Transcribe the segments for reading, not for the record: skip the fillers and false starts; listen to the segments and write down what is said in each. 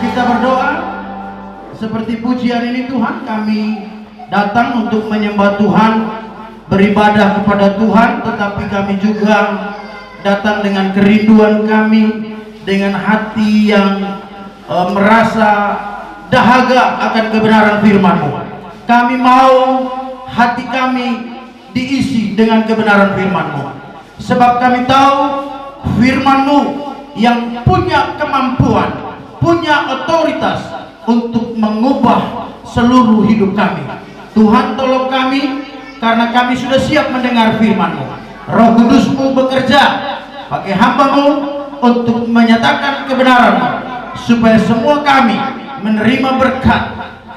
kita berdoa seperti pujian ini. Tuhan, kami datang untuk menyembah Tuhan, beribadah kepada Tuhan, tetapi kami juga datang dengan kerinduan kami, dengan hati yang merasa dahaga akan kebenaran firman-Mu. Kami mau hati kami diisi dengan kebenaran firman-Mu, sebab kami tahu firman-Mu yang punya kemampuan, punya otoritas untuk mengubah seluruh hidup kami. Tuhan, tolong kami, karena kami sudah siap mendengar firman-Mu. Roh Kudus-Mu bekerja pakai hamba-Mu untuk menyatakan kebenaran-Mu, supaya semua kami menerima berkat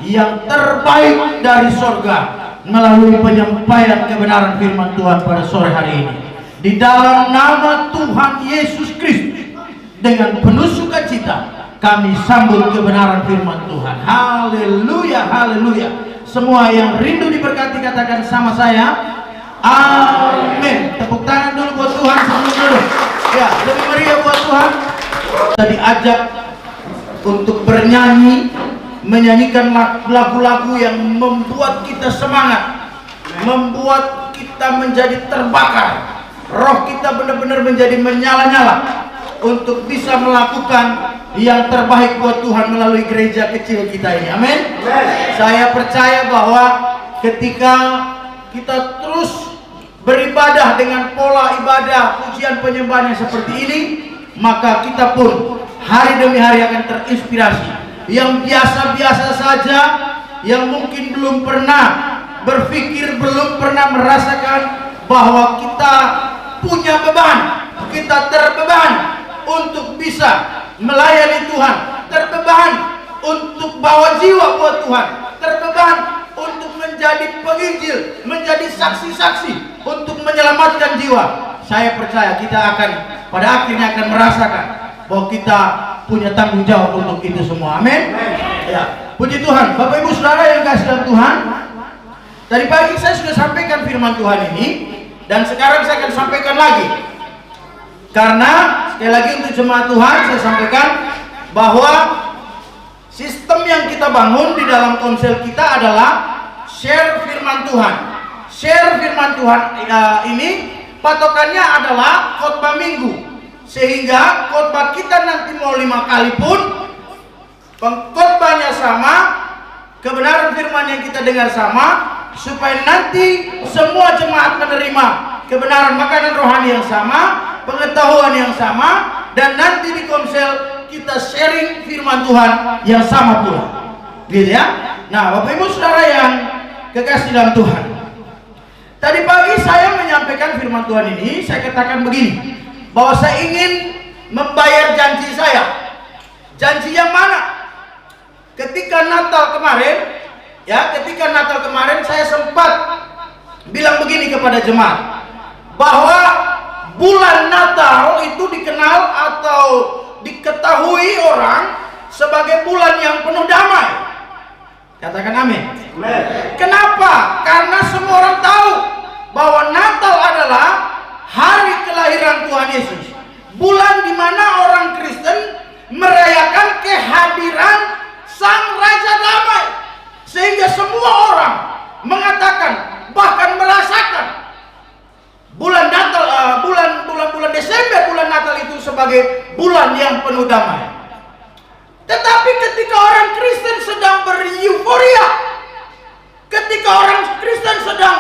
yang terbaik dari sorga melalui penyampaian kebenaran firman Tuhan pada sore hari ini. Di dalam nama Tuhan Yesus Kristus, dengan penuh sukacita kami sambut kebenaran firman Tuhan. Haleluya, haleluya. Semua yang rindu diberkati katakan sama saya, amin. Tepuk tangan dulu buat Tuhan sebelum duduk. Ya, lebih meriah buat Tuhan. Kita diajak untuk bernyanyi, menyanyikan lagu-lagu yang membuat kita semangat, membuat kita menjadi terbakar, roh kita benar-benar menjadi menyala-nyala untuk bisa melakukan yang terbaik buat Tuhan melalui gereja kecil kita ini. Amin. Saya percaya bahwa ketika kita terus beribadah dengan pola ibadah pujian penyembahan yang seperti ini, maka kita pun hari demi hari akan terinspirasi. Yang biasa-biasa saja, yang mungkin belum pernah berpikir, belum pernah merasakan bahwa kita punya beban, kita terbeban untuk bisa melayani Tuhan, terbeban untuk bawa jiwa buat Tuhan, terbeban untuk menjadi penginjil, menjadi saksi-saksi untuk menyelamatkan jiwa. Saya percaya kita akan pada akhirnya akan merasakan bahwa kita punya tanggung jawab untuk itu semua. Amin. Ya, puji Tuhan. Bapak Ibu Saudara yang kasih dalam Tuhan, tadi pagi saya sudah sampaikan firman Tuhan ini, dan sekarang saya akan sampaikan lagi. Karena sekali lagi untuk jemaat Tuhan saya sampaikan bahwa sistem yang kita bangun di dalam konsel kita adalah share firman Tuhan. Share firman Tuhan ini patokannya adalah khotbah minggu, sehingga khotbah kita nanti mau 5 kali pun pengkhotbahnya sama, kebenaran firman yang kita dengar sama, supaya nanti semua jemaat menerima kebenaran makanan rohani yang sama, pengetahuan yang sama, dan nanti di konsel kita sharing firman Tuhan yang sama pula, gitu ya. Nah, Bapak Ibu Saudara yang kekasih dalam Tuhan, tadi pagi saya menyampaikan firman Tuhan ini, saya katakan begini, bahwa saya ingin membayar janji saya. Janji yang mana? Ketika Natal kemarin, ya, ketika Natal kemarin saya sempat bilang begini kepada jemaat, bahwa bulan Natal itu dikenal atau diketahui orang sebagai bulan yang penuh damai. Katakan amin. Kenapa? Karena semua orang tahu bahwa Natal adalah hari kelahiran Tuhan Yesus, bulan di mana orang Kristen merayakan kehadiran Sang Raja Damai, sehingga semua orang mengatakan, bahkan merasakan bulan Natal, bulan Desember, bulan Natal itu sebagai bulan yang penuh damai. Tetapi ketika orang Kristen sedang bereuforia, ketika orang Kristen sedang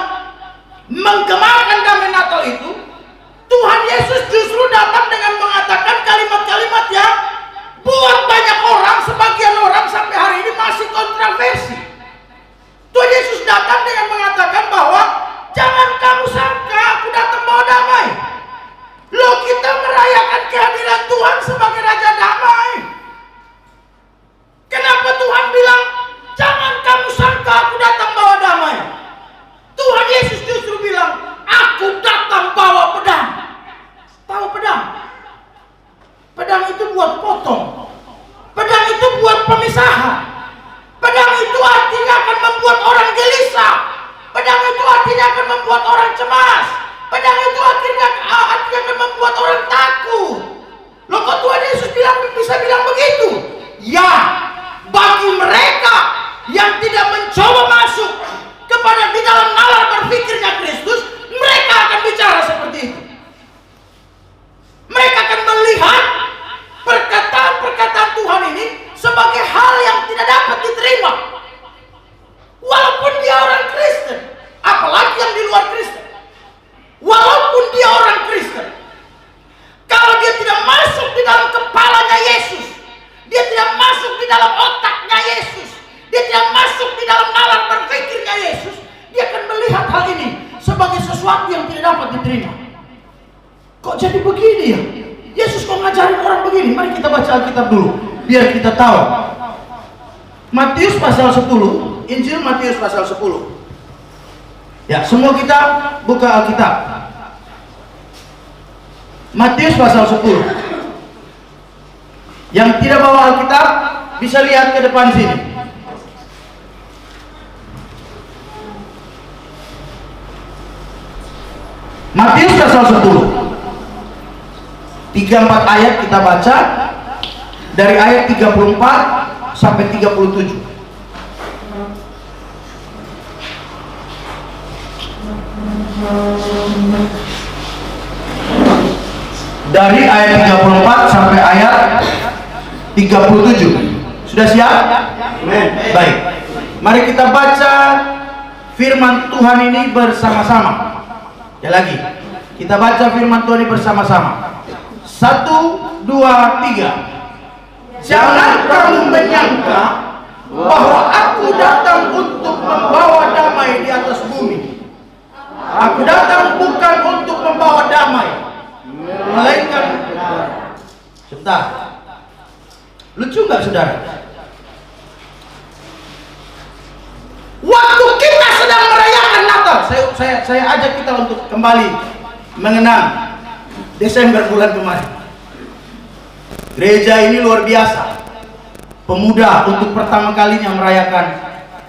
menggemarkan damai Natal itu, Tuhan Yesus justru datang dengan mengatakan kalimat-kalimat yang buat banyak orang, sebagian orang sampai hari ini masih kontroversi. Tuhan Yesus datang dengan mengatakan bahwa jangan kamu sangka aku datang bawa damai. Loh, kita merayakan kehadiran Tuhan sebagai Raja Damai. Kenapa Tuhan bilang jangan kamu sangka aku datang bawa damai? Tuhan Yesus justru bilang, aku datang bawa pedang. Tahu pedang? Pedang itu buat potong. Pedang itu buat pemisahan. Pedang itu artinya akan membuat orang gelisah. Pedang itu artinya akan membuat orang cemas. Pedang itu artinya akan membuat orang takut. Loh, kok Tuhan Yesus bisa bilang begitu? Ya, di dalam otaknya Yesus, dia tidak masuk di dalam nalar berpikirnya Yesus, dia akan melihat hal ini sebagai sesuatu yang tidak dapat diterima. Kok jadi begini ya? Yesus kok ngajarin orang begini? Mari kita baca Alkitab dulu biar kita tahu. Matius pasal 10, Injil Matius pasal 10. Ya, semua kita buka Alkitab. Matius pasal 10. Yang tidak bawa Alkitab bisa lihat ke depan sini. Matius pasal 10. 3-4 ayat kita baca dari ayat 34 sampai 37. Dari ayat 34 sampai ayat 37. Sudah siap? Amen. Baik. Mari kita baca firman Tuhan ini bersama-sama. Ya lagi. Kita baca firman Tuhan ini bersama-sama. 1, 2, 3. Jangan kamu menyangka bahwa aku datang untuk membawa damai di atas bumi. Aku datang bukan untuk membawa damai, melainkan sebentar. Lucu nggak saudara? Waktu kita sedang merayakan Natal, saya ajak kita untuk kembali mengenang Desember bulan kemarin. Gereja ini luar biasa. Pemuda untuk pertama kalinya merayakan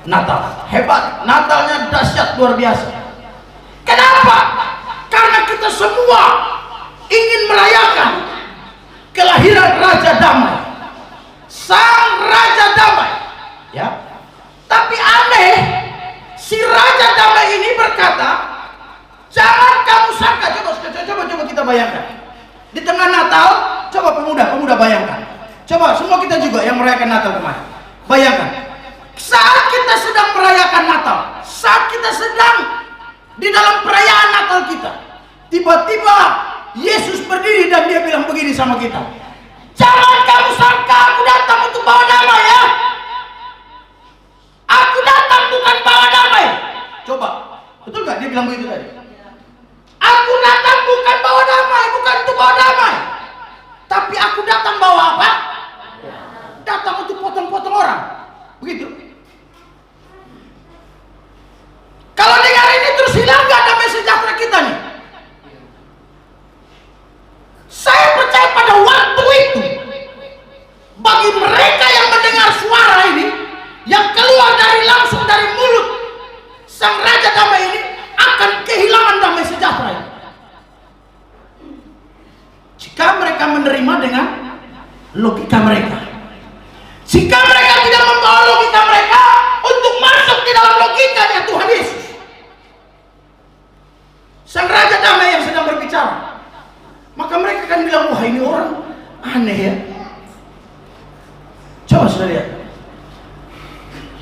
Natal. Hebat, Natalnya dahsyat luar biasa. Kenapa? Karena kita semua ingin merayakan kelahiran Raja Damai, Sang Raja Damai. Ya. Tapi aneh, si Raja Damai ini berkata, jangan kamu sangka. Coba kita bayangkan. Di tengah Natal, coba pemuda bayangkan. Coba semua kita juga yang merayakan Natal kemarin. Bayangkan. Saat kita sedang merayakan Natal, saat kita sedang di dalam perayaan Natal kita, tiba-tiba Yesus berdiri dan dia bilang begini sama kita. Jangan kamu sangka aku datang untuk bawa damai ya. Aku datang bukan bawa damai. Coba, betul gak dia bilang begitu tadi? Aku datang bukan bawa damai, bukan untuk bawa damai. Tapi aku datang bawa apa? Datang untuk potong-potong orang. Begitu. Kalau dengar ini terus hilang gak damai sejahtera kita nih? Saya percaya pada waktu itu, bagi mereka yang mendengar suara ini, yang keluar langsung dari mulut Sang Raja Damai ini, akan kehilangan damai sejahtera ini. Jika mereka menerima dengan logika mereka. Jika mereka tidak membawa logika mereka untuk masuk di dalam logikanya Tuhan Yesus, Sang Raja Damai yang sedang berbicara, maka mereka akan bilang, wah ini orang aneh ya. Coba saudara lihat.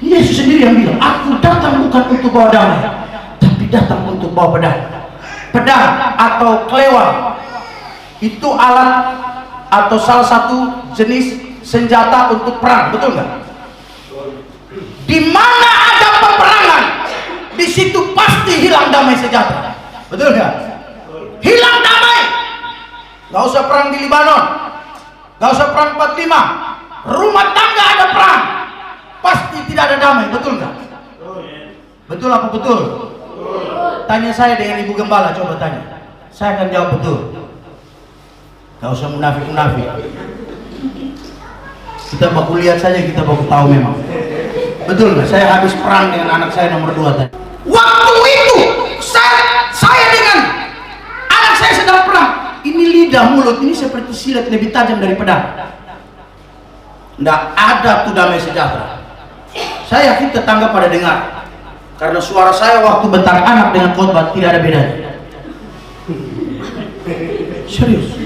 Yesus sendiri yang bilang, aku datang bukan untuk bawa damai, tapi datang untuk bawa pedang. Pedang atau kelewang itu alat atau salah satu jenis senjata untuk perang, betul nggak? Di mana ada peperangan, di situ pasti hilang damai sejahtera, betul nggak? Hilang damai. Gak usah perang di Libanon, gak usah perang 45, rumah tangga ada perang, pasti tidak ada damai, betul nggak? Betul apa betul? Tanya saya dengan Ibu Gembala, coba tanya, saya akan jawab betul. Gak usah munafik-munafik. Kita baku lihat saja, kita baku tahu memang. Betul nggak? Saya habis perang dengan anak saya nomor 2 tadi. Waktu itu saya dengan anak saya sedang perang. Ini lidah mulut ini seperti silet, lebih tajam dari pedang. Nggak ada tuh damai sejahtera. Saya yakin tetangga pada dengar, karena suara saya waktu bentar anak dengan khotbah tidak ada bedanya. Serius.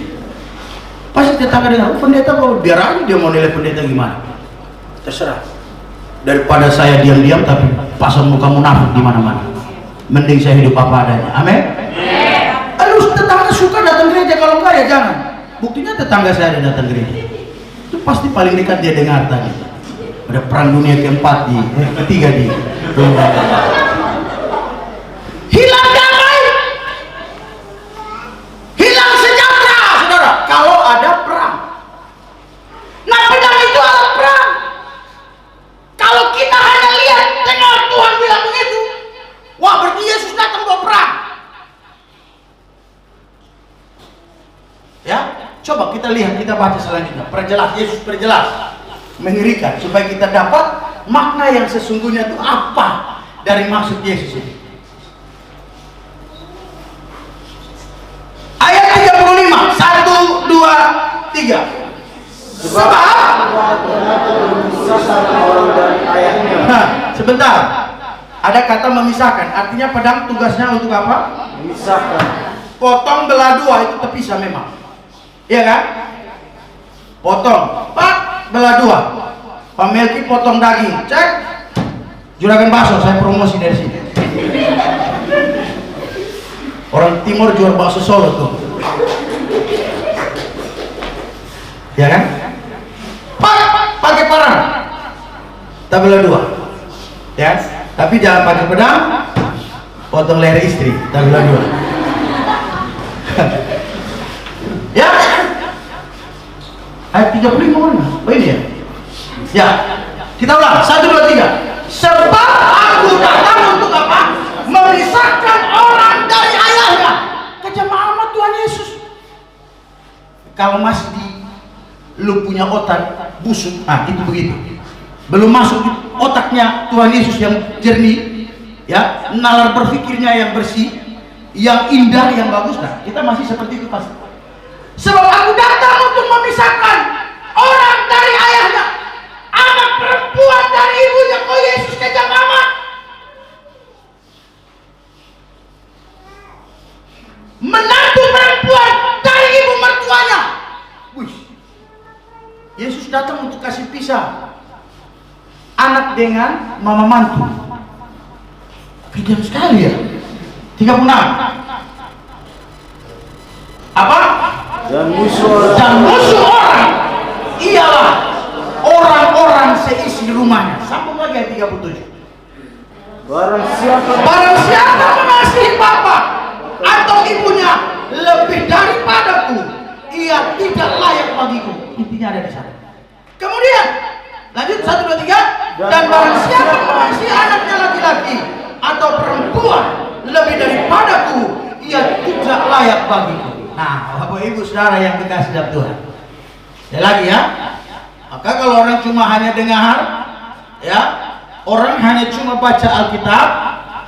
Pasti tetangga dengar, oh, pendeta kok biar aja dia mau nilai pendeta gimana. Terserah. Daripada saya diam-diam tapi pasang muka munafik di mana-mana. Mending saya hidup apa adanya. Amin. Aduh, tetangga suka datang gereja, kalau enggak ya jangan. Buktinya tetangga saya ada datang gereja. Itu pasti paling dekat dia dengar tadi. Ada perang dunia keempat ketiga di hilang damai, hilang sejahtera, saudara, kalau ada perang. Nah, pedang itu alat perang. Kalau kita hanya lihat, dengar Tuhan bilang begitu, wah berarti Yesus datang bawa perang. Ya, coba kita lihat, kita baca selanjutnya. Perjelas, Yesus perjelas, mengerikan, supaya kita dapat makna yang sesungguhnya itu apa dari maksud Yesus ini. Ayat 35, 1, 2, 3. Sebab sebentar, ada kata memisahkan, artinya pedang tugasnya untuk apa? Memisahkan. Potong belah dua, itu terpisah memang, iya kan? Potong, pak, belah dua. Pak Melki potong daging, cek. Juragan bakso, saya promosi dari sini. Orang timur jual bakso Solo tuh, ya kan? Pakai parang, tak belah dua, ya. Tapi jangan pakai pedang, potong leher istri, tak belah dua. Ya, ayat 35 mana? Oh ini ya. Ya, kita ulang, 1, 2, 3. Sebab aku datang untuk apa? Memisahkan orang dari ayahnya. Kejamaah amat Tuhan Yesus. Kalau masih di lu punya otak busuk, itu begitu. Belum masuk di otaknya Tuhan Yesus yang jernih, ya, nalar berpikirnya yang bersih, yang indah, yang bagus. Nah, kita masih seperti itu pasti. Sebab aku datang untuk memisahkan orang dari ayahnya, anak perempuan dari ibunya. Kok Yesus kejam amat? Menantu perempuan dari ibu mertuanya. Wih, Yesus datang untuk kasih pisah anak dengan mama mantu. Kejam sekali ya. 36. Apa? Dan musuh orang ialah orang-orang seisi rumahnya. Sambung lagi ayat 37. Barang siapa mengasihi bapak atau ibunya lebih daripadaku, ia tidak layak bagiku. Intinya ada di sana. Kemudian lanjut 1, 2, 3. Dan barang siapa mengasihi anaknya laki-laki atau perempuan lebih daripadaku, ia tidak layak bagiku. Nah, Bapak Ibu Saudara yang kekasih dalam Tuhan, sekali lagi ya, maka kalau orang cuma hanya dengar, ya, orang hanya cuma baca Alkitab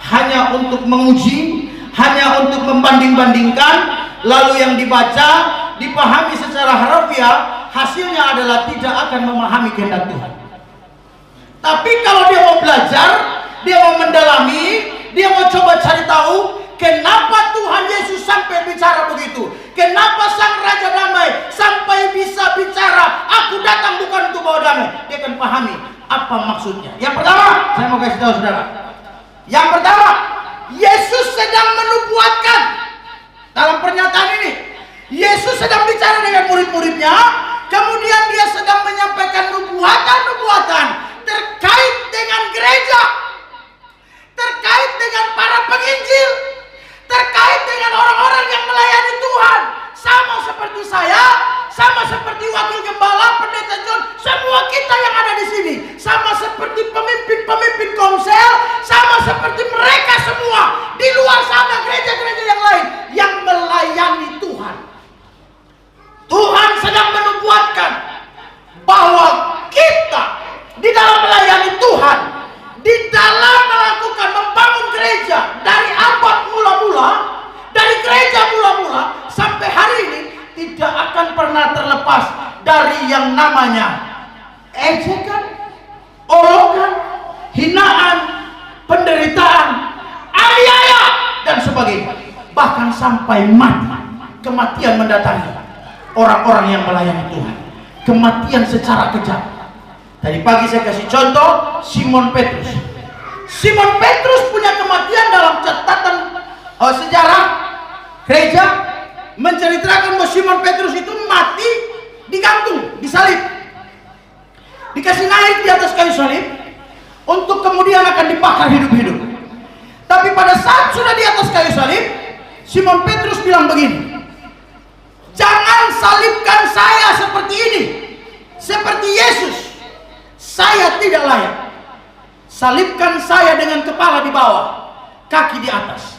hanya untuk menguji, hanya untuk membanding-bandingkan, lalu yang dibaca dipahami secara harfiah, hasilnya adalah tidak akan memahami kehendak Tuhan. Tapi kalau dia mau belajar, dia mau mendalami, dia mau coba cari tahu kenapa Tuhan Yesus sampai bicara begitu, kenapa Sang Raja Damai sampai bisa bicara, aku datang bukan untuk bawa damai, dia akan pahami apa maksudnya. Yang pertama, saya mau kasih tahu saudara, yang pertama, Yesus sedang menubuatkan. Dalam pernyataan ini, Yesus sedang bicara dengan murid-muridnya, kemudian dia sedang menyampaikan nubuatan-nubuatan terkait dengan gereja, terkait dengan para penginjil, terkait dengan orang-orang yang melayani Tuhan. Sama seperti saya, sama seperti wakil gembala, pendeta John, semua kita yang ada di sini, sama seperti pemimpin-pemimpin komsel, sama seperti mereka semua di luar sana, gereja-gereja yang lain yang melayani Tuhan. Tuhan sedang menubuatkan bahwa kita di dalam melayani Tuhan, di dalam melakukan membangun gereja dari abad mula-mula, dari gereja mula-mula sampai hari ini, tidak akan pernah terlepas dari yang namanya ejekan, olokan, hinaan, penderitaan, aniaya, dan sebagainya. Bahkan sampai mati, kematian mendatangi orang-orang yang melayani Tuhan. Kematian secara kejam. Tadi pagi saya kasih contoh Simon Petrus. Simon Petrus punya kematian dalam catatan sejarah gereja, menceritakan bahwa Simon Petrus itu mati digantung, disalib. dikasih naik di atas kayu salib untuk kemudian akan dibakar hidup-hidup. Tapi pada saat sudah di atas kayu salib, Simon Petrus bilang begini, jangan salibkan saya seperti ini, seperti Yesus. Saya tidak layak. Salibkan saya dengan kepala di bawah, kaki di atas.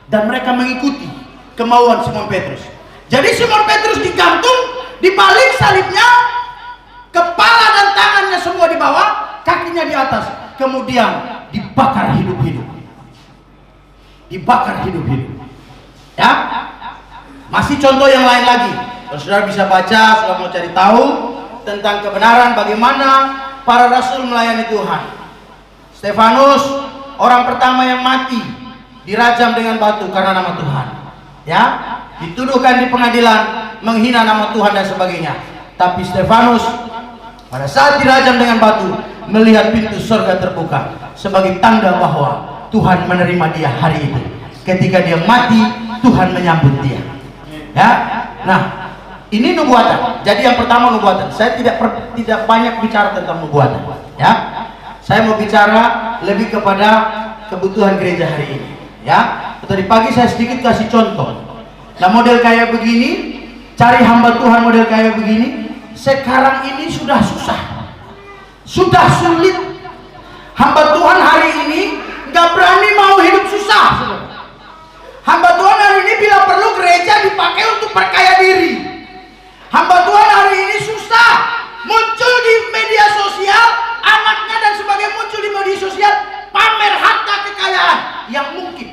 Dan mereka mengikuti kemauan Simon Petrus. Jadi Simon Petrus digantung, dibalik salibnya, kepala dan tangannya semua di bawah, kakinya di atas. Kemudian dibakar hidup-hidup. Dibakar hidup-hidup. Ya, masih contoh yang lain lagi. Kalau saudara bisa baca, saudara mau cari tahu tentang kebenaran bagaimana para rasul melayani Tuhan. Stefanus, orang pertama yang mati, dirajam dengan batu karena nama Tuhan. Ya, dituduhkan di pengadilan menghina nama Tuhan dan sebagainya. Tapi Stefanus pada saat dirajam dengan batu melihat pintu surga terbuka sebagai tanda bahwa Tuhan menerima dia hari itu. Ketika dia mati, Tuhan menyambut dia. Ya, nah ini nubuatan. Jadi yang pertama nubuatan. Saya tidak banyak bicara tentang nubuatan. Ya, saya mau bicara lebih kepada kebutuhan gereja hari ini. Ya, tadi pagi saya sedikit kasih contoh. Nah, model kayak begini, cari hamba Tuhan model kayak begini, sekarang ini sudah susah, sudah sulit. Hamba Tuhan hari ini nggak berani mau hidup susah. Hamba Tuhan hari ini bila perlu gereja dipakai untuk perkaya diri. Hamba Tuhan hari ini susah, muncul di media sosial, anaknya dan sebagainya muncul di media sosial, pamer harta kekayaan yang mungkin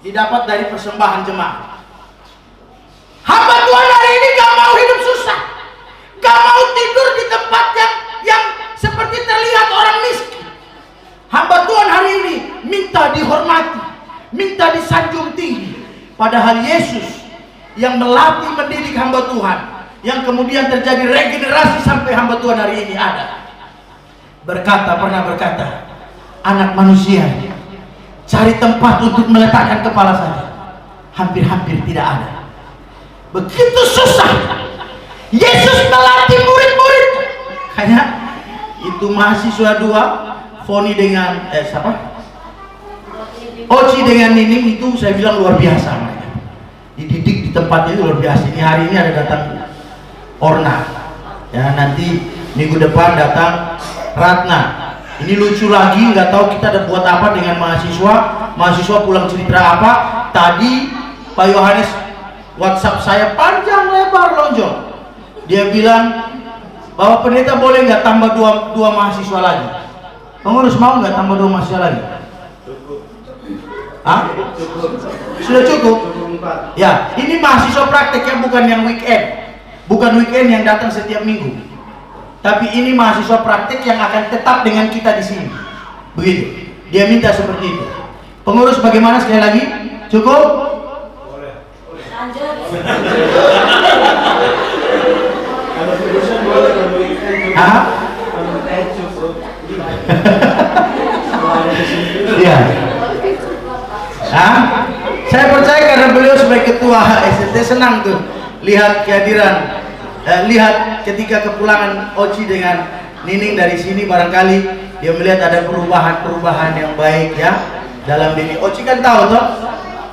didapat dari persembahan jemaat. Hamba Tuhan hari ini gak mau hidup susah, gak mau tidur di tempat yang seperti terlihat orang miskin. Hamba Tuhan hari ini minta dihormati, minta disanjung tinggi. Padahal Yesus yang melatih mendidik hamba Tuhan, yang kemudian terjadi regenerasi sampai hamba Tuhan hari ini ada, pernah berkata, anak manusia cari tempat untuk meletakkan kepala saja, hampir-hampir tidak ada. Begitu susah Yesus melatih murid-murid. Kayak itu mahasiswa dua, Foni dengan Oci dengan Nining, itu saya bilang luar biasa mereka. Dididik di tempatnya itu luar biasa. Ini hari ini ada datang Orna, ya, nanti minggu depan datang Ratna. Ini lucu lagi, nggak tahu kita ada buat apa dengan mahasiswa pulang cerita apa. Tadi Pak Yohanes WhatsApp saya panjang lebar lonjong. Dia bilang bahwa pendeta boleh nggak tambah dua mahasiswa lagi. Pengurus mau nggak tambah 2 mahasiswa lagi? Hah? Sudah cukup? Ya, ini mahasiswa praktek ya, bukan yang weekend, bukan weekend yang datang setiap minggu. Tapi ini mahasiswa praktek yang akan tetap dengan kita di sini. Begitu. Dia minta seperti itu. Pengurus bagaimana sekali lagi? Cukup? Boleh. Lanjut. Hah? Iya. Hah? Saya percaya karena beliau sebagai ketua HST senang tuh lihat kehadiran, lihat ketika kepulangan Oci dengan Nining dari sini, barangkali dia melihat ada perubahan yang baik ya dalam diri. Oci kan tahu toh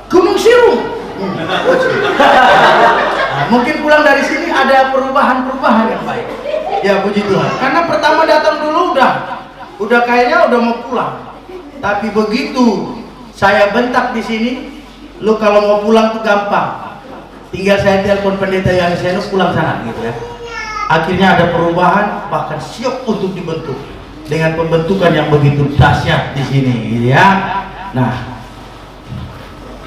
Gunung Sirung. Nah, mungkin pulang dari sini ada perubahan yang baik. Ya puji Tuhan. Karena pertama datang dulu udah kayaknya udah mau pulang. Tapi begitu saya bentak di sini, lu kalau mau pulang tuh gampang. Tinggal saya telepon pendeta yang saya pulang sana gitu ya. Akhirnya ada perubahan, bahkan siap untuk dibentuk dengan pembentukan yang begitu dahsyat di sini gitu ya. Nah,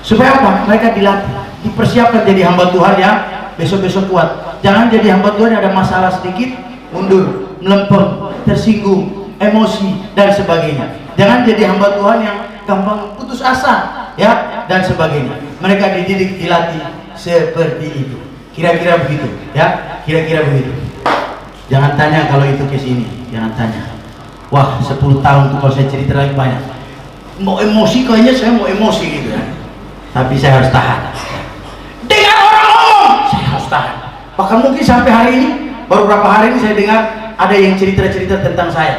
supaya apa? Mereka dilatih, dipersiapkan jadi hamba Tuhan ya, besok-besok kuat. Jangan jadi hamba Tuhan yang ada masalah sedikit mundur, melempem, tersinggung, emosi dan sebagainya. Jangan jadi hamba Tuhan yang gampang putus asa ya dan sebagainya. Mereka dididik, dilatih seperti itu. Kira-kira begitu ya, kira-kira begitu. Jangan tanya kalau itu ke sini, jangan tanya. Wah, 10 tahun tuh kalau saya cerita lagi banyak. Mau emosi kayaknya saya mau emosi gitu ya. Tapi saya harus tahan. Dengan orang ngomong, saya harus tahan. Bahkan mungkin sampai hari ini baru beberapa hari ini saya dengar ada yang cerita-cerita tentang saya.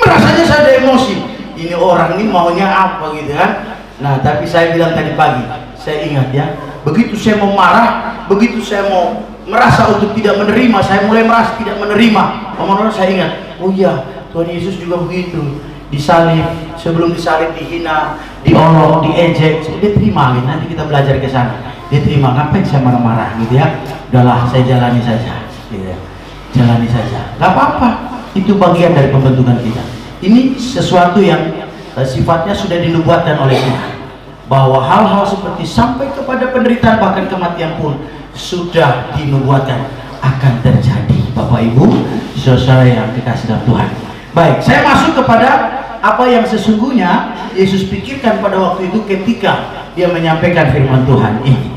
Rasanya saya ada emosi. Ini orang ini maunya apa gitu kan? Nah, tapi saya bilang tadi pagi, saya ingat ya, begitu saya mau marah, begitu saya mau merasa untuk tidak menerima, saya mulai merasa tidak menerima. Orang-orang saya ingat, oh iya, Tuhan Yesus juga begitu, disalib, sebelum disalib dihina, diolok, diejek, dia terima gitu. Nanti kita belajar ke sana. Dia terima, ngapain saya marah-marah gitu ya? Udahlah, saya jalani saja, gitu ya. Jalani saja, nggak apa-apa. Itu bagian dari pembentukan kita. Ini sesuatu yang sifatnya sudah dinubuatkan oleh Tuhan, bahwa hal-hal seperti sampai kepada penderitaan bahkan kematian pun sudah dinubuatkan akan terjadi. Bapak Ibu, saudara yang dikasih dalam Tuhan. Baik, saya masuk kepada apa yang sesungguhnya Yesus pikirkan pada waktu itu ketika dia menyampaikan firman Tuhan ini.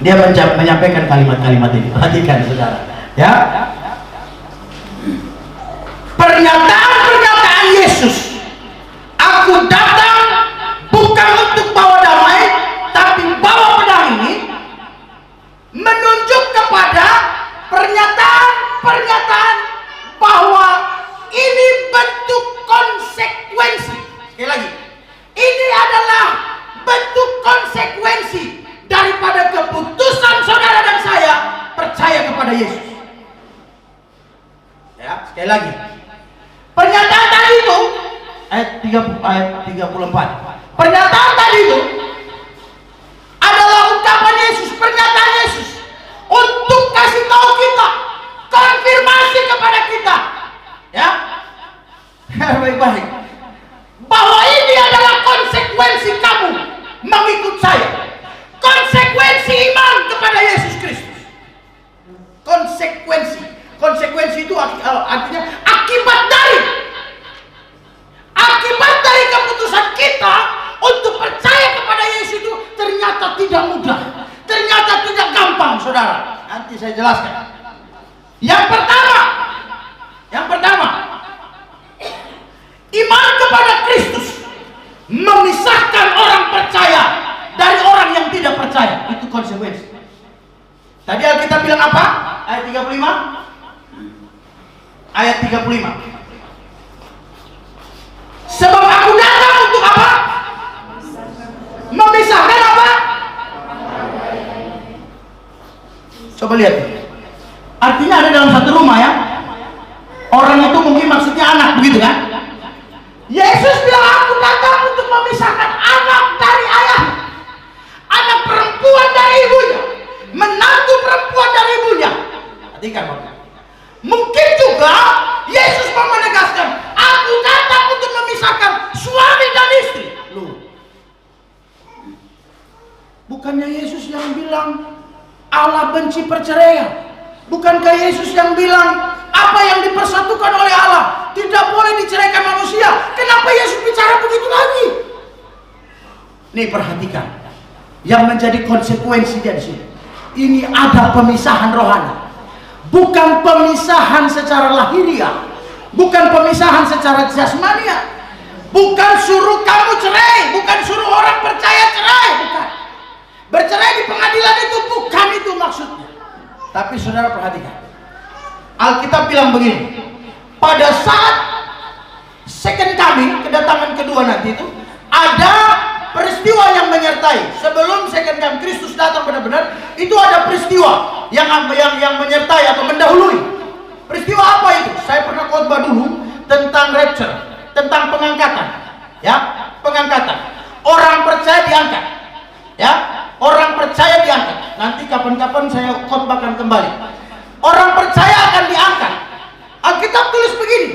Dia menyampaikan kalimat-kalimat ini. Perhatikan saudara, ya. Pernyataan Yesus, aku datang bukan untuk bawa damai, tapi bawa pedang, ini menunjuk kepada pernyataan bahwa ini bentuk konsekuensi. Sekali lagi, ini adalah bentuk konsekuensi daripada keputusan saudara dan saya percaya kepada Yesus. Ya, sekali lagi, pernyataan tadi itu ayat 34. Pernyataan tadi itu adalah ucapan Yesus, pernyataan Yesus untuk kasih tahu kita, konfirmasi kepada kita, ya, baik-baik, bahwa ini adalah konsekuensi kamu mengikut saya, konsekuensi iman kepada Yesus Kristus. Konsekuensi itu artinya akibat dari keputusan kita untuk percaya kepada Yesus itu ternyata tidak mudah, ternyata tidak gampang, saudara. Nanti saya jelaskan. Yang pertama, iman kepada Kristus memisahkan orang percaya dari orang yang tidak percaya. Itu konsekuensi. Tadi Alkitab bilang apa? Ayat 35. Ayat 35. Sebab aku datang untuk apa? Memisahkan apa? Coba lihat. Artinya ada dalam satu rumah ya. Orang itu mungkin maksudnya anak, begitu kan? Yesus bilang aku datang untuk memisahkan anak dari ayah, anak perempuan dari ibunya, menantu perempuan dari ibunya. Perhatikan Bapak. Mungkin juga Yesus mau menegaskan, aku datang untuk memisahkan suami dan istri. Loh, bukannya Yesus yang bilang Allah benci perceraian? Bukankah Yesus yang bilang apa yang dipersatukan oleh Allah tidak boleh diceraikan manusia? Kenapa Yesus bicara begitu lagi? Nih perhatikan, yang menjadi konsekuensi dari sini, ini ada pemisahan rohani. Bukan pemisahan secara lahiriah, bukan pemisahan secara jasmania, bukan suruh kamu cerai, bukan suruh orang percaya cerai, bukan. Bercerai di pengadilan itu bukan itu maksudnya. Tapi saudara perhatikan, Alkitab bilang begini, pada saat second coming, kedatangan kedua nanti itu ada peristiwa yang menyertai. Sebelum second coming Kristus datang benar-benar, itu ada peristiwa yang menyertai atau mendahului. Peristiwa apa itu? Saya pernah khotbah dulu tentang rapture, tentang pengangkatan. Ya, pengangkatan. Orang percaya diangkat. Ya, orang percaya diangkat. Nanti kapan-kapan saya khotbahkan kembali. Orang percaya akan diangkat. Alkitab tulis begini,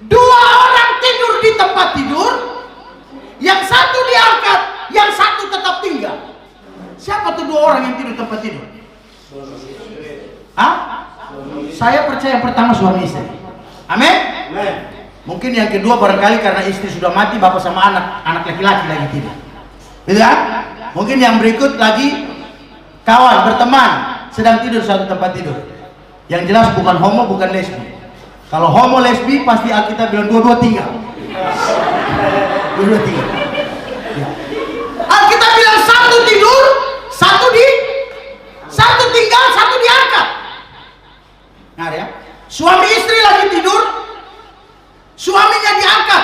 2 orang tidur di tempat tidur, yang satu diangkat, yang satu tetap tinggal. Siapa tuh 2 orang yang tidur di tempat tidur? Hah? Saya percaya yang pertama suami istri. Amin? Mungkin yang kedua barangkali karena istri sudah mati, bapak sama anak laki-laki lagi tidur. Gitu kan? Mungkin yang berikut lagi kawan, berteman, sedang tidur satu tempat tidur. Yang jelas bukan homo, bukan lesbi. Kalau homo lesbi pasti Alkitab bilang dua-dua tinggal. Dua-dua tinggal. Alkitab bilang satu tidur, satu tinggal, satu diangkat. Nah ya, suami istri lagi tidur, suaminya diangkat,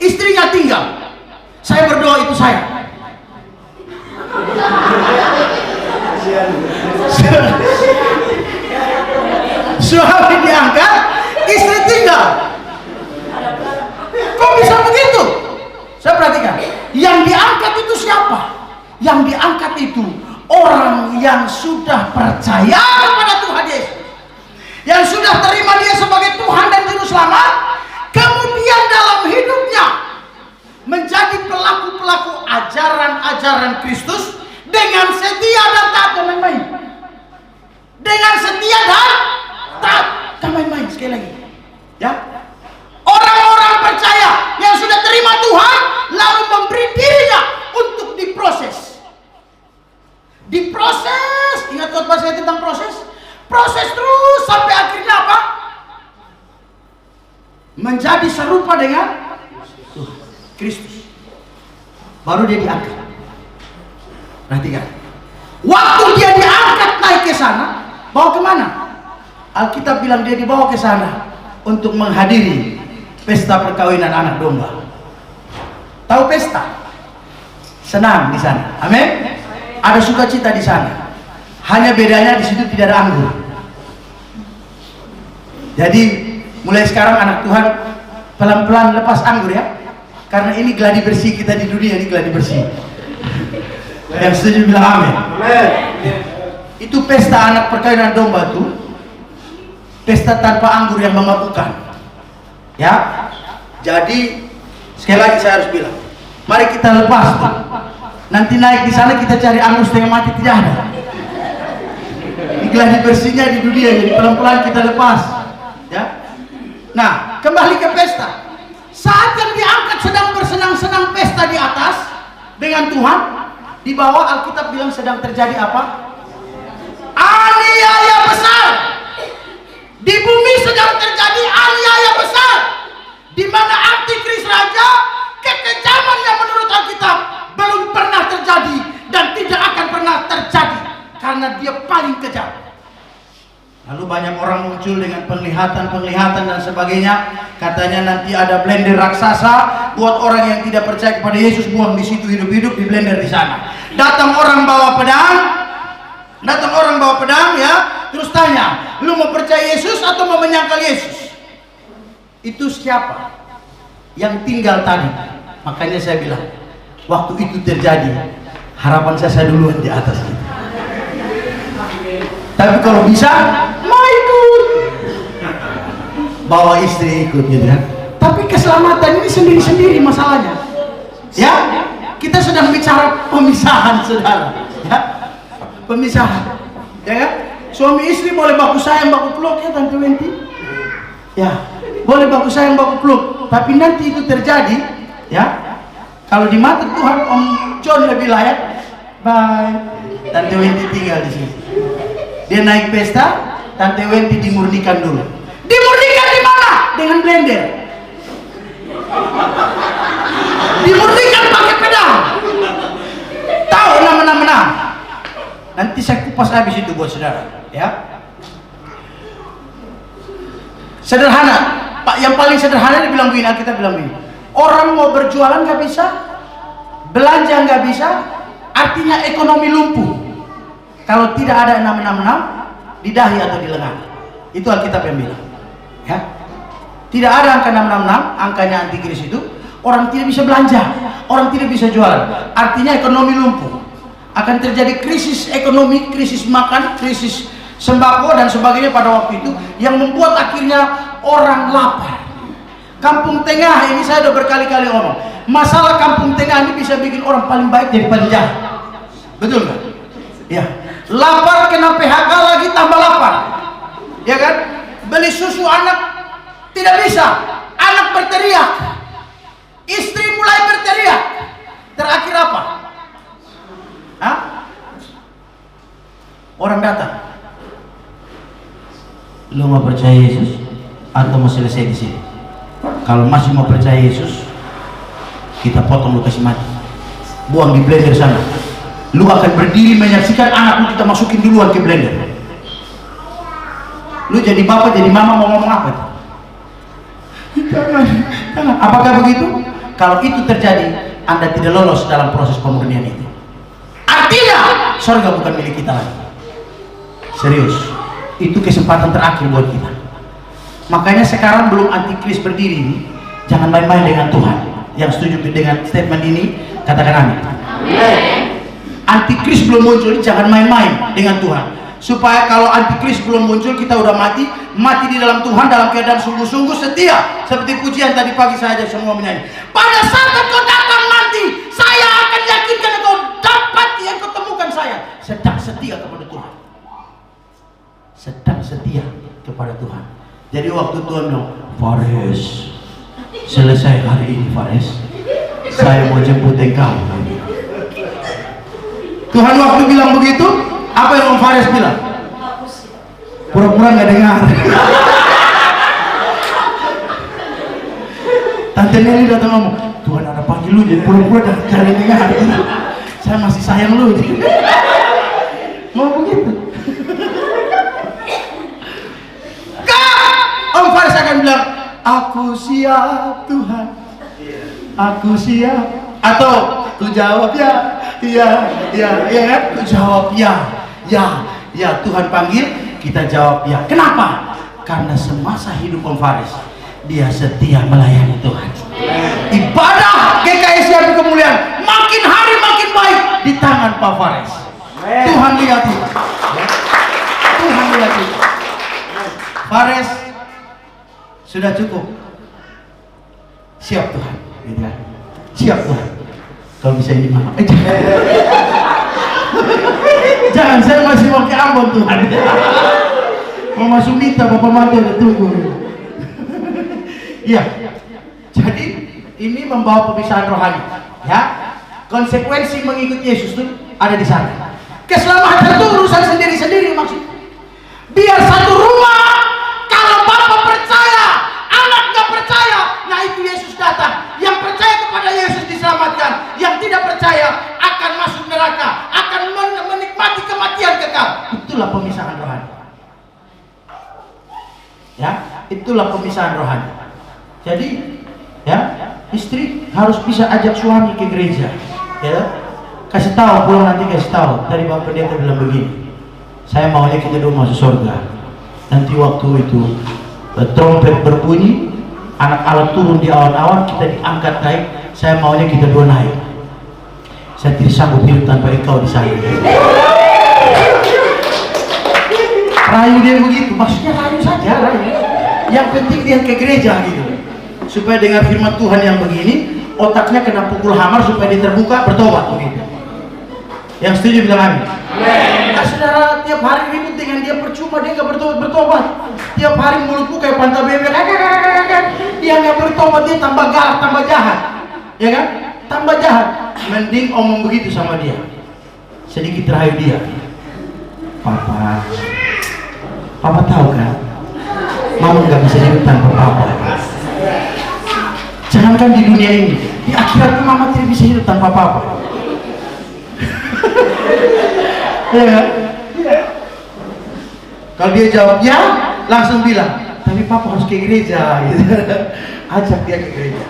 istrinya tinggal. Saya berdoa itu saya. Suami diangkat, istri tinggal. Kok bisa begitu? Saya perhatikan, yang diangkat itu siapa? Yang diangkat itu orang yang sudah percaya kepada Tuhan Yesus, yang sudah terima Dia sebagai Tuhan dan Juru Selamat, kemudian dalam hidupnya menjadi pelaku-pelaku ajaran-ajaran Kristus dengan setia dan taat. Jangan main-main. Dengan setia dan taat. Jangan main-main. Sekali lagi, ya. Orang-orang percaya yang sudah terima Tuhan lalu memberi dirinya untuk diproses. Diproses. Ingat khotbah saya tentang proses? Proses terus sampai akhirnya apa? Menjadi serupa dengan Kristus. Baru dia diangkat. Perhatikan. Waktu dia diangkat naik ke sana, bawa kemana? Alkitab bilang dia dibawa ke sana untuk menghadiri pesta perkawinan anak domba. Tahu pesta? Senang di sana. Amin. Ada sukacita di sana. Hanya bedanya di situ tidak ada anggur. Jadi mulai sekarang anak Tuhan pelan-pelan lepas anggur ya. Karena ini gladi bersih kita di dunia, ini gladi bersih. Yang setuju bilang amin. Itu pesta anak perkawinan domba itu pesta tanpa anggur yang memabukkan. Ya, jadi sekali lagi saya harus bilang, mari kita lepas tuh. Nanti naik di sana kita cari anggur setengah mati, tidak ada. Ini gladi bersihnya di dunia, jadi pelan-pelan kita lepas. Ya. Nah, kembali ke pesta. Saat yang diangkat sedang bersenang-senang pesta di atas dengan Tuhan, di bawah Alkitab bilang sedang terjadi apa? Aniaya besar. Di bumi sedang terjadi aniaya besar, di mana antikris raja, kekejaman yang menurut Alkitab belum pernah terjadi dan tidak akan pernah terjadi karena dia paling kejam. Lalu banyak orang muncul dengan penglihatan dan sebagainya. Katanya nanti ada blender raksasa buat orang yang tidak percaya kepada Yesus, buang di situ hidup-hidup, di blender di sana. Datang orang bawa pedang, ya, terus tanya, lu mau percaya Yesus atau mau menyangkal Yesus? Itu siapa yang tinggal tadi? Makanya saya bilang, waktu itu terjadi, harapan saya duluan di atas gitu. Tapi kalau bisa, mau ikut, bawa istri ikut gitu kan. Tapi keselamatan ini sendiri-sendiri masalahnya. Ya, kita sedang bicara pemisahan, saudara. Ya, pemisahan. Ya kan? Suami istri boleh baku sayang, baku peluk ya Tante Wenti. Ya, boleh baku sayang, baku peluk. Tapi nanti itu terjadi, ya. Kalau di mata Tuhan Om John lebih layak, bye. Tante Wenti tinggal di sini. Dia naik pesta, Tante Wenti dimurnikan dulu. Dimurnikan di mana? Dengan blender. Dimurnikan pakai pedang. Tahu nama-nama. Nanti saya kupas habis itu buat saudara, ya. Sederhana, Pak. Yang paling sederhana dibilang begini, kita bilang begini. Orang mau berjualan nggak bisa, belanja nggak bisa, artinya ekonomi lumpuh. Kalau tidak ada 666 di dahi atau di lengan, itu Alkitab yang bilang. Ya, tidak ada angka 666, angkanya antikris itu. Orang tidak bisa belanja, orang tidak bisa jualan, artinya ekonomi lumpuh. Akan terjadi krisis ekonomi, krisis makan, krisis sembako dan sebagainya pada waktu itu, yang membuat akhirnya orang lapar. Kampung Tengah ini saya sudah berkali-kali ngomong, masalah Kampung Tengah ini bisa bikin orang paling baik jadi paling jahat. Betul nggak? Ya, lapar kena PHK lagi tambah lapar, ya kan? Beli susu anak tidak bisa, anak berteriak, istri mulai berteriak. Terakhir apa? Hah? Orang datang, lu mau percaya Yesus atau mau selesai di sini? Kalau masih mau percaya Yesus, kita potong lu kasih mati, buang di blender sana. Lu akan berdiri menyaksikan anakmu kita masukin duluan ke blender. Lu jadi bapak, jadi mama mau ngomong apa? Jangan. Apakah begitu? Kalau itu terjadi, Anda tidak lolos dalam proses pemurnian itu. Artinya, surga bukan milik kita lagi. Serius, itu kesempatan terakhir buat kita. Makanya sekarang belum antikris berdiri ini, jangan main-main dengan Tuhan. Yang setuju dengan statement ini, katakan amin. Antikris belum muncul, jangan main-main dengan Tuhan. Supaya kalau antikris belum muncul, kita udah mati di dalam Tuhan, dalam keadaan sungguh-sungguh setia. Seperti pujian tadi pagi saja semua menyanyi. Pada saat kau datang nanti, saya akan yakinkan kau dapat yang kau temukan saya. Sedang setia kepada Tuhan. Sedang setia kepada Tuhan. Jadi waktu Tuhan bilang, Fares, selesai hari ini Fares, saya mau jemput engkau. Tuhan waktu bilang begitu, apa yang Om Fares bilang? Pura-pura nggak dengar. Tante Nelly datang ngomong, Tuhan ada panggil lu, jadi pura-pura dan cari dengar. Saya masih sayang lu. Mau begitu? Om Fares akan bilang, aku siap Tuhan, aku siap. Atau ku jawab ya kan? Ku jawab ya Tuhan panggil, kita jawab ya. Kenapa? Karena semasa hidup Om Fares, dia setia melayani Tuhan. Ibadah GKS yang kemuliaan makin hari makin baik di tangan Pak Fares. Tuhan lihat itu. Tuhan lihat itu. Fares sudah cukup. Siap Tuhan, gitu kan? Siap Tuhan. Kalau bisa ini mama. Jangan, saya masih mau ke Ambon Tuhan. Mau masuk Mita, Bapak Mantu udah tunggu. Iya. Jadi ini membawa pemisahan rohani. Ya, konsekuensi mengikuti Yesus itu ada di sana. Keselamatan itu urusan sendiri-sendiri maksudnya. Biar satu rumah, kalau bapak percaya, anak nggak percaya, nah itu Yesus datang. Yang percaya kepada Yesus diselamatkan, yang tidak percaya akan masuk neraka, akan menikmati kematian kekal. Itulah pemisahan rohani. Ya, itulah pemisahan rohani. Jadi, ya, istri harus bisa ajak suami ke gereja. Ya, kasih tahu, pulang nanti kasih tahu. Tadi Bapak Pendeta bilang begini, saya maunya kita dua masuk surga. Nanti waktu itu trompet berbunyi, anak Allah turun di awan-awan, kita diangkat naik. Saya maunya kita dua naik. Saya tidak sanggup hidup tanpa engkau di sana. Rayu dia begitu, maksudnya rayu saja, rayu. Yang penting dia ke gereja gitu, supaya dengar firman Tuhan yang begini, otaknya kena pukul hamar supaya dia terbuka, bertobat begitu. Yang setuju bilang amin. Nah, saudara tiap hari ribut dengan dia percuma, dia nggak bertobat. Tiap hari mulutku kayak pantai bebek, dia nggak bertobat, dia tambah galak, tambah jahat, ya kan? Tambah jahat. Mending omong begitu sama dia, sedikit rayu dia. Papa tahu kan, mama nggak bisa hidup tanpa papa. Jangankan di dunia ini, di akhirat mama tidak bisa hidup tanpa papa. Ya kan? Kalau dia jawab ya, langsung bilang, tapi papa harus ke gereja. Gitu. Ajak dia ke gereja.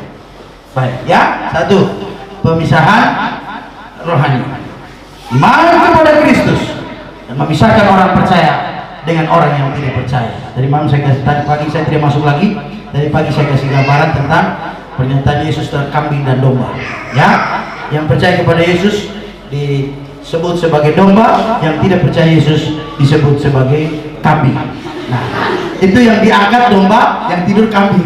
Baik, ya. Satu, pemisahan rohani. Iman kepada Kristus dan memisahkan orang percaya dengan orang yang tidak percaya. Tadi malam saya kasih, tadi pagi saya tidak masuk lagi. Tadi pagi saya kasih gambaran tentang pernyataan Yesus tentang kambing dan domba. Ya, yang percaya kepada Yesus disebut sebagai domba, yang tidak percaya Yesus disebut sebagai kambing. Nah, itu yang diangkat domba, yang tidur kambing.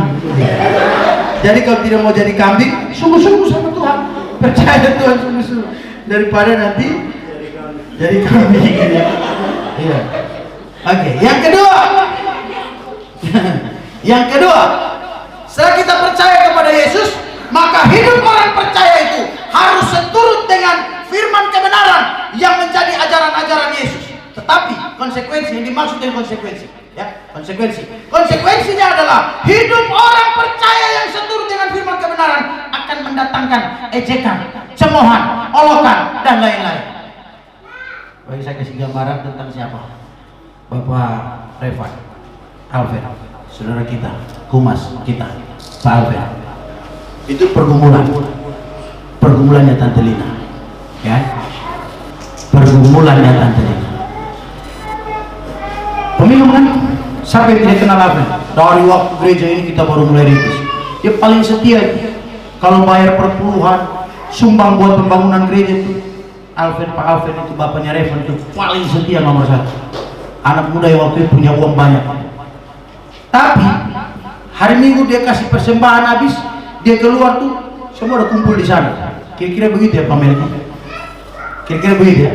Jadi kalau tidak mau jadi kambing, sungguh-sungguh sama Tuhan, percaya Tuhan sungguh-sungguh, daripada nanti jadi kambing. Iya. Oke, yang kedua, setelah kita percaya kepada Yesus, maka hidup orang percaya itu harus seturut dengan firman kebenaran yang menjadi ajaran-ajaran Yesus. Tetapi konsekuensi yang dimaksud dengan konsekuensi, ya, konsekuensinya adalah hidup orang percaya yang seturut dengan firman kebenaran akan mendatangkan ejekan, cemoohan, olokan, dan lain-lain. Bagi saya kasih gambaran tentang siapa? Bapak Revan. Alvin, saudara kita, humas kita, Pak Alvin. Itu pergumulannya Tante Lina, ya, pergumulannya Tante Lina. Pemilu kan, siapa yang tidak kenal Alvin? Dari waktu gereja ini kita baru mulai rintis. Dia paling setia. Kalau bayar perpuluhan, sumbang buat pembangunan gereja itu, Alvin, Pak Alvin itu bapaknya Revan itu paling setia nomor 1. Anak muda yang waktu itu punya uang banyak. Tapi hari Minggu dia kasih persembahan habis, dia keluar tuh semua udah kumpul di sana. Kira-kira begitu ya Pak Melki? Kira-kira begitu ya?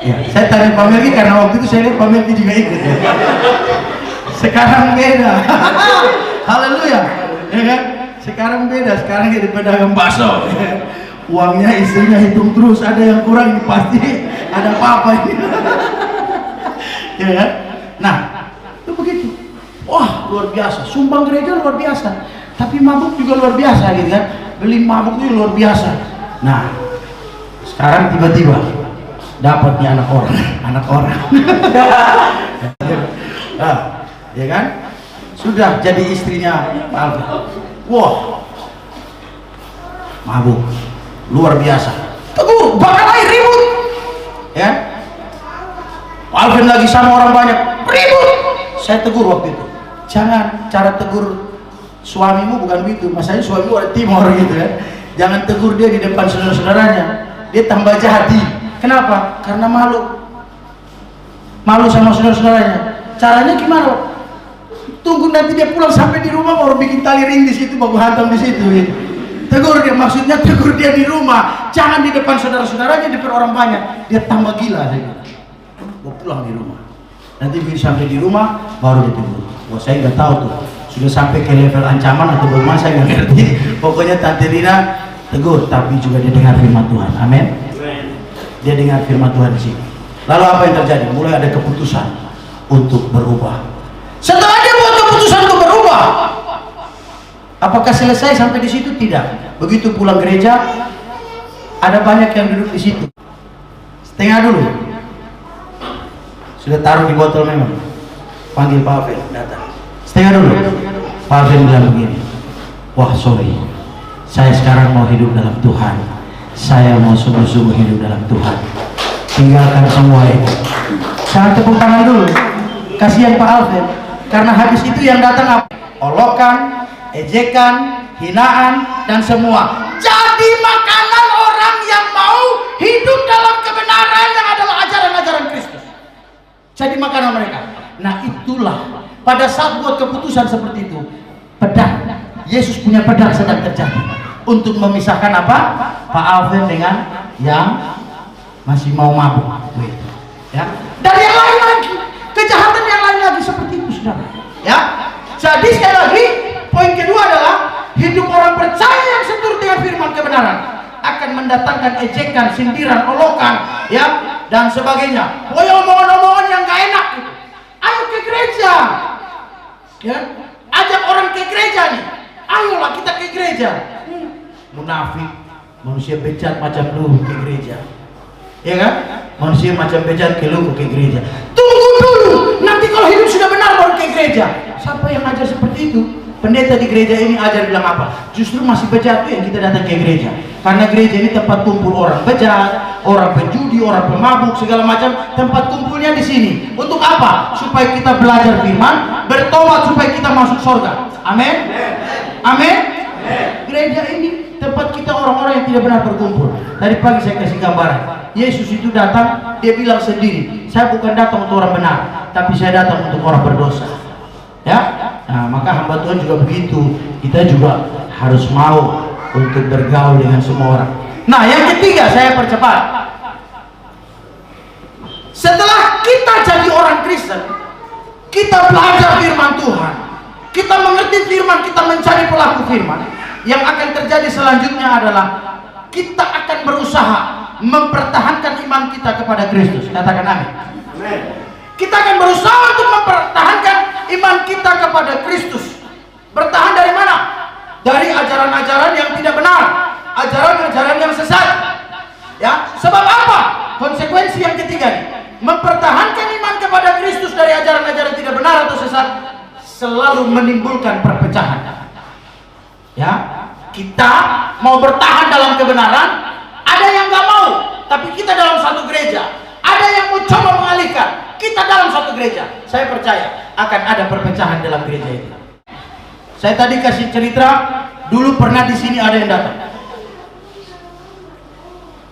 Ya, saya tanya Pak Melki karena waktu itu saya lihat Pak Melki juga ikut ya. Sekarang beda. Haleluya, ya kan? Sekarang beda, sekarang jadi pedagang bakso. Uangnya istrinya hitung terus, ada yang kurang ini pasti ada apa-apa ini. Ya kan? Nah, itu begitu. Wah, luar biasa. Sumbang gereja luar biasa. Tapi mabuk juga luar biasa gitu kan. Beli mabuk itu luar biasa. Nah, sekarang tiba-tiba dapat nih anak orang. Nah, ya kan? Sudah jadi istrinya Pak Alvin. Wah, mabuk luar biasa. Tegur, bakal lagi ribut, ya. Pak Alvin lagi sama orang banyak ribut. Saya tegur waktu itu, jangan, cara tegur suamimu bukan begitu. Masanya suamimu ada timur gitu ya. Jangan tegur dia di depan saudara-saudaranya, dia tambah jahat. Kenapa? Karena malu sama saudara-saudaranya. Caranya gimana? Tunggu nanti dia pulang sampai di rumah baru bikin tali ring di situ, baru hantam di situ. Gitu. Tegur dia, maksudnya tegur dia di rumah, jangan di depan saudara-saudaranya, di depan orang banyak. Dia tambah gila. Mau pulang di rumah. Nanti begitu sampai di rumah baru ditegur. Wah, saya nggak tahu tuh sudah sampai ke level ancaman atau bagaimana, saya nggak ngerti. Pokoknya Tante Lina tegur, tapi juga dia dengar firman Tuhan. Amin. Dia dengar firman Tuhan di sini. Lalu apa yang terjadi? Mulai ada keputusan untuk berubah. Setelah dia buat keputusan untuk berubah, apakah selesai sampai di situ? Tidak. Begitu pulang gereja, ada banyak yang duduk di situ. Setengah dulu. Sudah taruh di botol memang. Panggil Pak Alvin, datang. Setengah dulu. Pak Alvin bilang begini, wah sorry, saya sekarang mau hidup dalam Tuhan. Saya mau sungguh-sungguh hidup dalam Tuhan. Tinggalkan semua itu. Jangan tepuk tangan dulu. Kasihan Pak Alvin. Karena habis itu yang datang apa? Olokan, ejekan, hinaan, dan semua. Jadi makanan orang yang mau hidup dalam kebenaran yang adalah ajaran-ajaran Kristus. Jadi makanan mereka. Nah itulah pada saat buat keputusan seperti itu, pedang, Yesus punya pedang sedang terjadi untuk memisahkan apa? Pak Alvin dengan yang masih mau mabuk. Ya. Dan yang lain lagi, kejahatan yang lain lagi seperti itu, saudara. Ya. Jadi sekali lagi, poin kedua adalah hidup orang percaya yang seturut dengan firman kebenaran akan mendatangkan ejekan, sindiran, olokan, ya, dan sebagainya. Pokoknya omongan-omongan yang gak enak gitu. Ayo ke gereja, ya, ajak orang ke gereja nih. Ayolah kita ke gereja. Munafik, manusia bejat macam lu ke gereja, ya kan? Manusia macam bejat ke lu ke gereja. Tunggu dulu, nanti kalau hidup sudah benar baru ke gereja. Siapa yang ajar seperti itu? Pendeta di gereja ini ajar bilang apa? Justru masih bejat tuh yang kita datang ke gereja. Karena gereja ini tempat kumpul orang bejat, orang penjudi, orang pemabuk, segala macam. Tempat kumpulnya di sini. Untuk apa? Supaya kita belajar firman, bertobat supaya kita masuk surga. Amin. Amin. Gereja ini tempat kita orang-orang yang tidak benar berkumpul. Tadi pagi saya kasih gambaran. Yesus itu datang, dia bilang sendiri, saya bukan datang untuk orang benar, tapi saya datang untuk orang berdosa. Ya, nah, maka hamba Tuhan juga begitu. Kita juga harus mau untuk bergaul dengan semua orang. Nah, yang ketiga saya percepat. Setelah kita jadi orang Kristen, kita belajar firman Tuhan, kita mengerti firman, kita mencari pelaku firman. Yang akan terjadi selanjutnya adalah kita akan berusaha mempertahankan iman kita kepada Kristus. Katakan amin. Kita akan berusaha untuk mempertahankan iman kita kepada Kristus. Bertahan dari mana? Dari ajaran-ajaran yang tidak benar, ajaran-ajaran yang sesat. Ya, sebab apa? Konsekuensi yang ketiga nih, mempertahankan iman kepada Kristus dari ajaran-ajaran tidak benar atau sesat. selalu menimbulkan perpecahan. Ya, kita mau bertahan dalam kebenaran, ada yang nggak mau, tapi kita dalam satu gereja. Ada yang mau coba mengalihkan, kita dalam satu gereja. Saya percaya akan ada perpecahan dalam gereja itu. Saya tadi kasih cerita, dulu pernah di sini ada yang datang.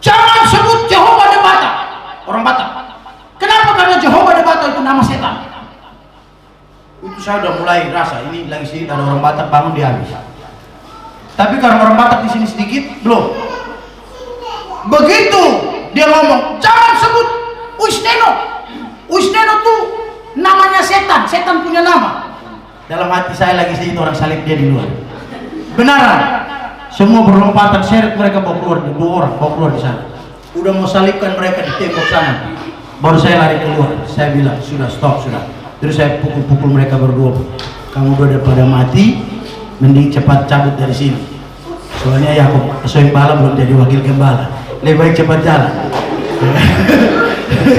Jangan sebut Jehovah de Bata, orang Batak. Kenapa? Karena Jehovah de Bata itu nama setan. Itu saya udah mulai rasa ini lagi sini ada orang Batak bangun dia habis. Tapi karena orang Batak di sini sedikit, belum. Begitu dia ngomong, jangan sebut Wisneno. Wisneno tuh namanya setan, setan punya nama. Dalam hati saya lagi sedikit orang salib dia di luar. Benaran. Semua berlompatan seret mereka bawa keluar, 2 orang bawa keluar di sana. Udah mau salibkan mereka di tembok sana. Baru saya lari keluar. Saya bilang, sudah stop sudah. Terus saya pukul-pukul mereka berdua. Kamu udah daripada mati, mending cepat cabut dari sini. Soalnya ya aku soal bala belum jadi wakil gembala. Lebih baik cepat jalan.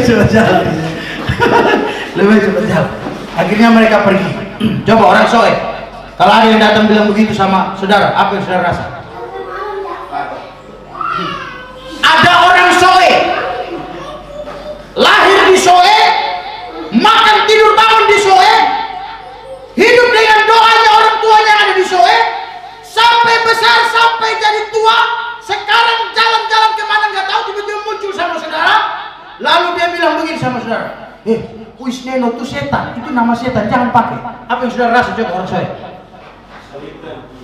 Cepat jalan. Lebih baik cepat jalan. Akhirnya mereka pergi. Coba orang Soe. Kalau ada yang datang bilang begitu sama saudara, apa yang saudara rasa? Ada orang Soe, lahir di Soe, makan tidur bangun di Soe, hidup dengan doanya orang tuanya yang ada di Soe, sampai besar, sampai jadi tua, sekarang jalan-jalan kemana nggak tahu, tiba-tiba muncul sama saudara, lalu dia bilang begini sama saudara, Wisneno itu setan, itu nama setan, jangan pakai. Apa yang saudara rasa? Coba orang Soe.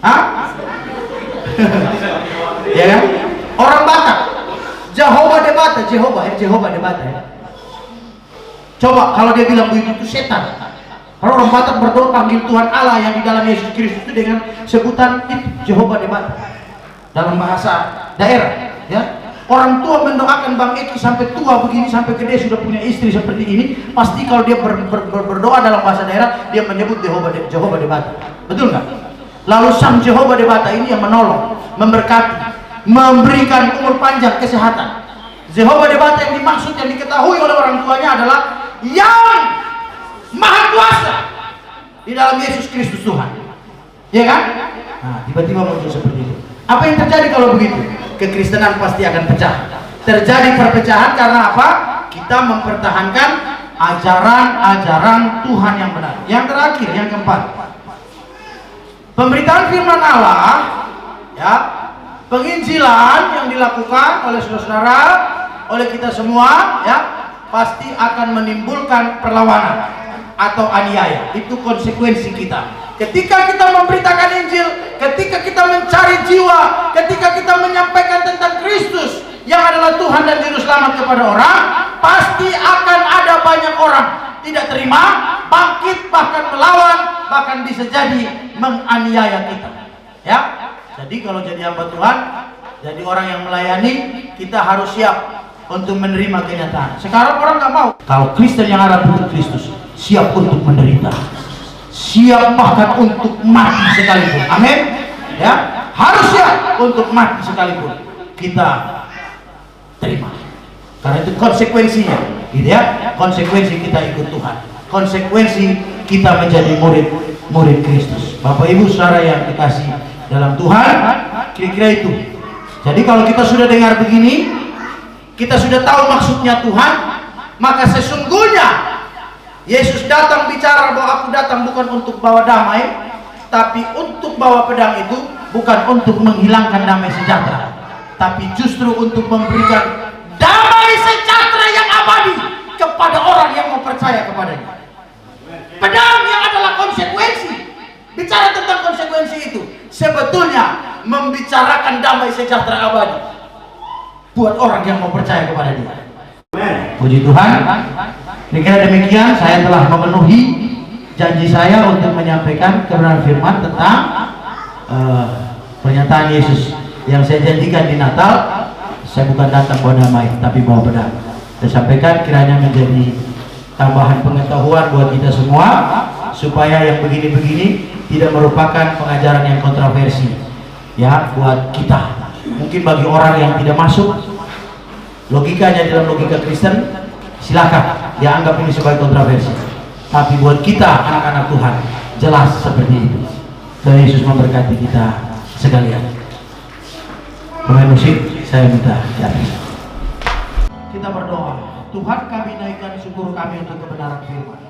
Hah? Ya kan? Orang Batak, Jehovah de Bata, Jehovah de Bata ya. Coba kalau dia bilang begitu itu setan. Kalau orang Batak berdoa panggil Tuhan Allah yang di dalam Yesus Kristus itu dengan sebutan itu Jehovah de Bata. Dalam bahasa daerah, ya. Orang tua mendoakan Bang Eki sampai tua begini, sampai gede sudah punya istri seperti ini, pasti kalau dia berdoa dalam bahasa daerah dia menyebut Jehovah de Bata. Betul nggak? Lalu sang Jehovah de Bata ini yang menolong, memberkati, memberikan umur panjang, kesehatan. Jehovah de Bata yang dimaksud, yang diketahui oleh orang tuanya adalah yang maha kuasa di dalam Yesus Kristus Tuhan. Ya kan? Nah, tiba-tiba muncul seperti itu. Apa yang terjadi kalau begitu? Kekristenan pasti akan pecah. Terjadi perpecahan karena apa? Kita mempertahankan ajaran-ajaran Tuhan yang benar. Yang terakhir, yang keempat, pemberitaan firman Allah, ya, penginjilan yang dilakukan oleh saudara-saudara, oleh kita semua, ya, pasti akan menimbulkan perlawanan atau aniaya. Itu konsekuensi kita. Ketika kita memberitakan Injil, ketika kita mencari jiwa, ketika kita menyampaikan tentang Kristus yang adalah Tuhan dan Juru Selamat kepada orang, pasti akan ada banyak orang tidak terima, bangkit, bahkan melawan, bahkan bisa jadi menganiaya kita. Ya, jadi kalau jadi hamba Tuhan, jadi orang yang melayani, kita harus siap untuk menerima kenyataan. Sekarang orang nggak mau. Kalau Kristen yang ada untuk Kristus, siap untuk menderita, siap bahkan untuk mati sekalipun. Amin. Ya, harus siap untuk mati sekalipun. Kita terima. Karena itu konsekuensinya, gitu ya. Konsekuensi kita ikut Tuhan. Konsekuensi kita menjadi murid Kristus. Bapak Ibu saudara yang dikasih dalam Tuhan, kira-kira itu. Jadi kalau kita sudah dengar begini, kita sudah tahu maksudnya Tuhan, maka sesungguhnya Yesus datang bicara bahwa aku datang bukan untuk bawa damai, tapi untuk bawa pedang itu bukan untuk menghilangkan damai sejahtera, tapi justru untuk memberikan damai sejahtera yang abadi kepada orang yang mau percaya kepadanya. Pedang yang adalah konsekuensi. Bicara tentang konsekuensi itu sebetulnya membicarakan damai sejahtera abadi buat orang yang mau percaya kepada Dia. Puji Tuhan. Kira-kira demikian, saya telah memenuhi janji saya untuk menyampaikan kebenaran firman tentang pernyataan Yesus yang saya janjikan di Natal. Saya bukan datang bawa damai, tapi bawa pedang. Saya sampaikan kiranya menjadi tambahan pengetahuan buat kita semua, supaya yang begini-begini tidak merupakan pengajaran yang kontroversi, ya, buat kita. Mungkin bagi orang yang tidak masuk logikanya dalam logika Kristen, silakan dia anggap ini sebagai kontroversi. Tapi buat kita anak-anak Tuhan, jelas seperti itu. Tuhan Yesus memberkati kita sekalian. Pemain musik, saya minta ya. Kita berdoa. Tuhan, kami naikkan syukur kami untuk kebenaran firman.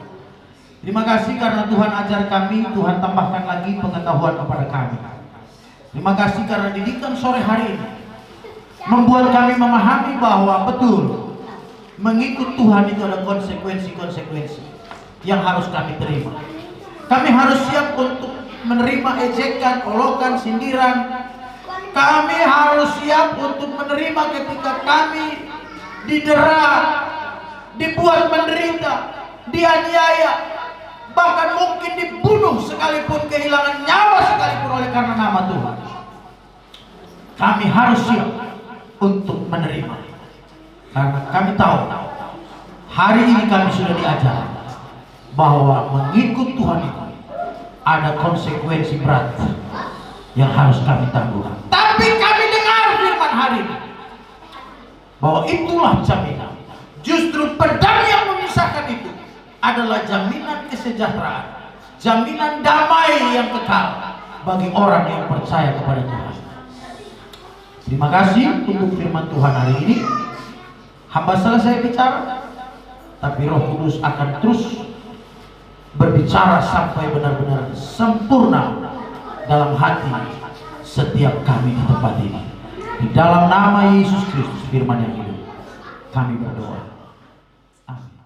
Terima kasih karena Tuhan ajar kami, Tuhan tambahkan lagi pengetahuan kepada kami. Terima kasih karena didikan sore hari ini membuat kami memahami bahwa betul mengikut Tuhan itu ada konsekuensi-konsekuensi yang harus kami terima. Kami harus siap untuk menerima ejekan, olokan, sindiran. Kami harus siap untuk menerima ketika kami didera, dibuat menderita, dianiaya, bahkan mungkin dibunuh sekalipun, kehilangan nyawa sekalipun oleh karena nama Tuhan. Kami harus siap untuk menerima, karena kami tahu hari ini kami sudah diajar bahwa mengikut Tuhan itu ada konsekuensi berat yang harus kami tanggung. Tapi kami dengar firman hari ini bahwa itulah jaminan. Justru pedang yang memisahkan itu adalah jaminan kesejahteraan, jaminan damai yang kekal bagi orang yang percaya kepada Tuhan. Terima kasih untuk firman Tuhan hari ini. Hamba selesai bicara, tapi Roh Kudus akan terus berbicara sampai benar-benar sempurna dalam hati setiap kami di tempat ini. Di dalam nama Yesus Kristus, firman yang hidup, kami berdoa. Amin.